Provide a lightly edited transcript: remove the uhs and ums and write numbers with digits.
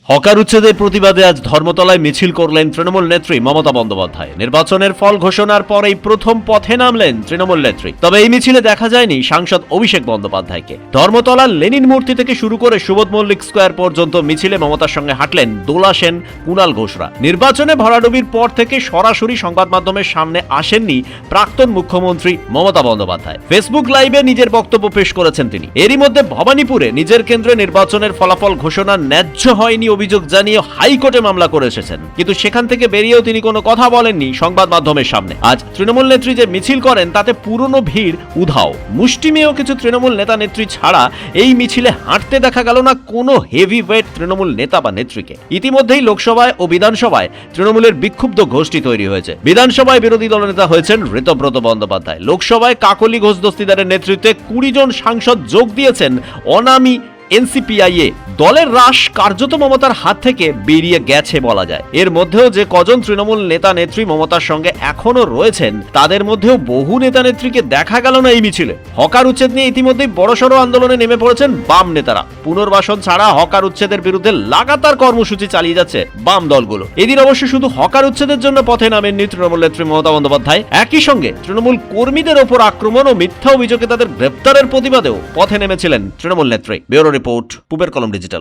Hawker উচ্ছেদের প্রতিবাদে আজ ধর্মতলায় মিছিল করলেন তৃণমূল নেত্রী মমতা বন্দ্যোপাধ্যায়। নির্বাচনের ফল ঘোষণার পরেই প্রথম পথে নামলেন তৃণমূল নেত্রী। তবে এই মিছিলে দেখা যায়নি সাংসদ অভিষেক বন্দ্যোপাধ্যায়কে। ধর্মতলার লেনিন মূর্তি থেকে শুরু করে সুবোধ মল্লিক স্কোয়ার পর্যন্ত মিছিলে মমতার সঙ্গে হাঁটলেন দোলা সেন, কুণাল ঘোষরা। নির্বাচনে ভরাডুবির পর থেকে সরাসরি সংবাদ মাধ্যমের সামনে আসেননি প্রাক্তন মুখ্যমন্ত্রী মমতা বন্দ্যোপাধ্যায়। ফেসবুক লাইভে নিজের বক্তব্য পেশ করেছেন তিনি। এরই মধ্যে ভবানীপুরে নিজের কেন্দ্রে নির্বাচনের ফলাফল ঘোষণা ন্যায্য হয়নি অভিযোগ জানিয়ে হাইকোর্টে মামলা করে এসেছেন, কিন্তু সেখান থেকে বেরিয়েও তিনি কোনো কথা বলেননি সংবাদ মাধ্যমের সামনে। আজ তৃণমূল নেত্রী যে মিছিল করেন তাতে পুরনো ভিড় উধাও। মুষ্টিমেয় কিছু তৃণমূল নেতা নেত্রী ছাড়া এই মিছিলে হাঁটতে দেখা গেল না কোনো হেভিওয়েট তৃণমূল নেতা বা নেত্রীকে। ইতিমধ্যেই লোকসভায় ও বিধানসভায় তৃণমূলের বিক্ষুব্ধ গোষ্ঠী তৈরি হয়েছে। বিধানসভায় বিরোধী দলনেতা হয়েছেন ঋতব্রত বন্দ্যোপাধ্যায়। লোকসভায় কাকলি ঘোষ দস্তিদারের নেতৃত্বে 20 জন সাংসদ যোগ দিয়েছেন অনামী এনসিপিআইএ। দলের হ্রাস কার্যত মমতার হাত থেকে বেরিয়ে গেছে বলা যায়। এর মধ্যেও যে কজন তৃণমূল নেতা নেত্রী মমতার সঙ্গে এখনো রয়েছেন তাদের মধ্যেও বহু নেতা নেত্রীকে দেখা গেল না এই মিছিলে। হকার উচ্ছেদ নিয়ে ইতিমধ্যেই বড়সড় আন্দোলনে নেমে পড়েছেন বাম নেতারা। পুনর্বাসন ছাড়া হকার উচ্ছেদের বিরুদ্ধে লাগাতার কর্মসূচি চালিয়ে যাচ্ছে বাম দলগুলো। এদিন অবশ্য শুধু হকার উচ্ছেদের জন্য পথে নামেননি তৃণমূল নেত্রী মমতা বন্দ্যোপাধ্যায়। একই সঙ্গে তৃণমূল কর্মীদের ওপর আক্রমণ ও মিথ্যা অভিযোগে তাদের গ্রেপ্তারের প্রতিবাদেও পথে নেমেছিলেন তৃণমূল নেত্রী। ব্যুরো রিপোর্ট, পূবের কলম ডিজিটাল।